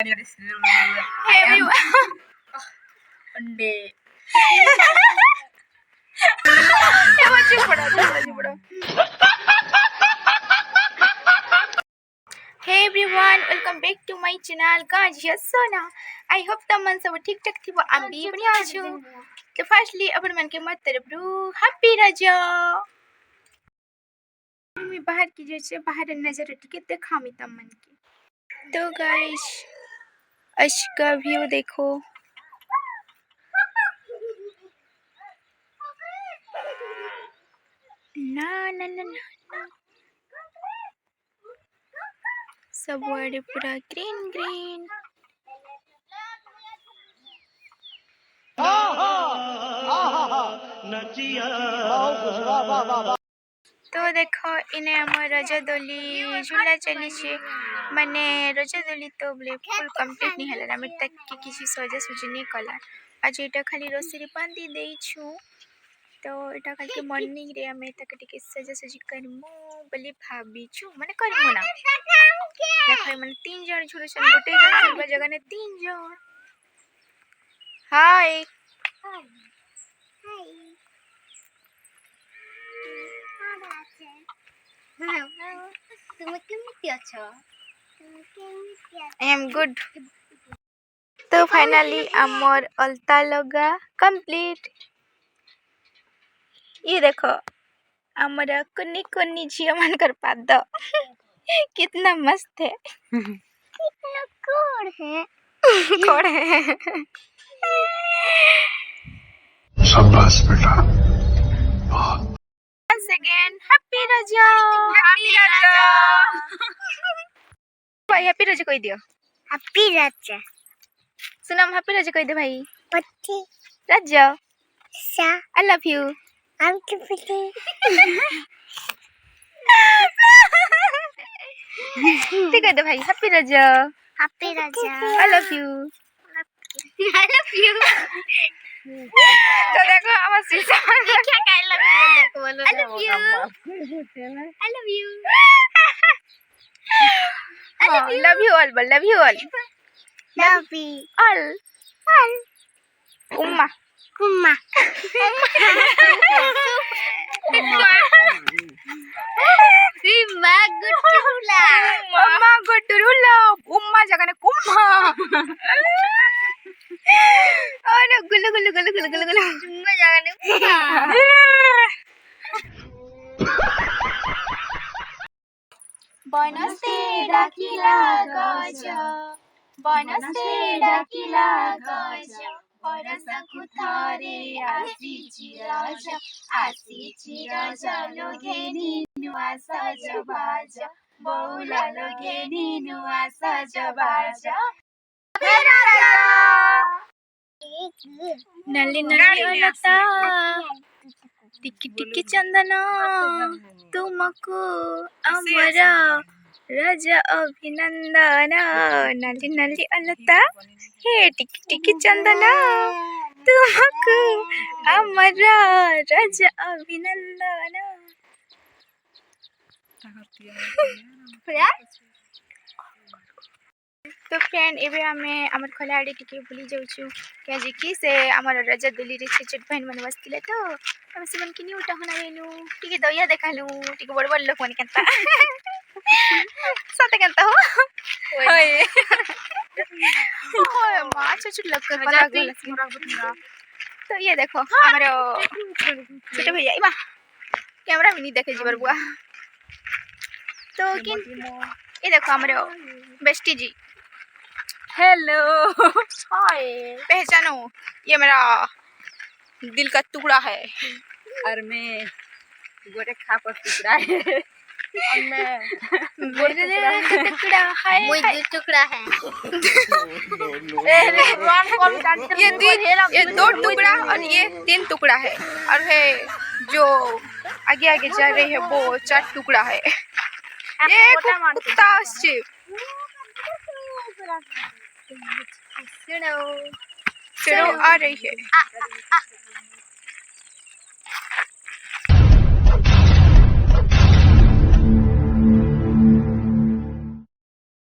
Hey everyone, welcome back to my channel Gajiya Sona. I hope तमन सब ठीक ठाक थी वो आप भी बढ़िया छो. तो firstly अपन मन के मत तरफ हैप्पी रजा. मैं बाहर की जैसे बाहर नजर टिके देखा मी तमन की. तो गाइस आज का व्यू देखो. ना ना ना ना सब वाले पूरा ग्रीन ग्रीन. तो देखो इन्हें हम रजा दोली झूला चली छे माने रजा दोली तो बोले फुल कंप्लीट नहीं हला हमें तक के किसी सजा सुजी नहीं कला. आज एटा खाली रस्सी बांधी देई छु. तो एटा खाली के मॉर्निंग रे हमें तक टिके सजा सजी करमु बोली भाभी छु माने करमु ना. देखो माने तीन जण झूलो छन गोटे जण झूलबा जगह ने तीन जण. हाय तुम केमिति अछो? I am good. तो फाइनली अमर अलता लगा कंप्लीट. ये देखो हमारा कुन्नी कुन्नी झिया मन कर पाद कितना मस्त है. कितना कोड़ है. कोड़ है. शाबाश बेटा. Once again happy Raja. Happy Raja. भाई हैप्पी रजा कोई दियो. हैप्पी राजा. सुनाम हैप्पी रजा कोई दे भाई. पट्टी रजा सा आई लव यू. हम के पट्टी ठीक है दे भाई happy Raza. Happy Raja. I love you. I love you. तो देखो हमारा शीशा क्या आई लव यू देखो बोलो. I love you. I love you. Love you all love you all love you all उम्मा कुम्मा. Mama gutula. मम्मा गुटुरुला उम्मा जगह ने कुम्मा. अरे गुलु गुलु गुलु गुलु गुलु गुलु. Cuma jangan lupa. बनस्ते डाकिला गजा बनस्ते डाकिला गजा परसा कुथारे आसी चिराजा लोगे नुआ सजा बाजा बौला लोगे नुआ सजा बाजा. नली नली अलता टिकी टिकी चंदना तुमको अमरा राजा अभिनंदन. नली नली अलता हे टिकी टिकी चंदना तुमको अमरा राजा अभिनंदन. तो फ्रेंड एबे हमें हमर खलाड़ी टिके भूली जाऊ छु काजे कि से हमर रजा दिल्ली रे छोट बहन मन बसतिले तो हम से मन कि न्यू टहना रेनु टिके दया देखालु टिके बड़ बड़ लोक मन केनता सते केनता हो ओए ओए मां छोट लोक के पला गल. तो ये देखो हमरो छोटे भैया इमा कैमरा में नहीं देखे जीवर बुआ. तो किन ये देखो हमरो बेस्टी जी. हेलो हाय पहचानो ये मेरा दिल का टुकड़ा है. और मैं गोरे खा पर टुकड़ा है. और मैं मेरे टुकड़ा है. Muy टुकड़ा है. ये दो टुकड़ा और ये तीन टुकड़ा है और है जो आगे आगे जा रही है वो 4 टुकड़ा है. ये कुत्ता से सुनो चलो आ रही है.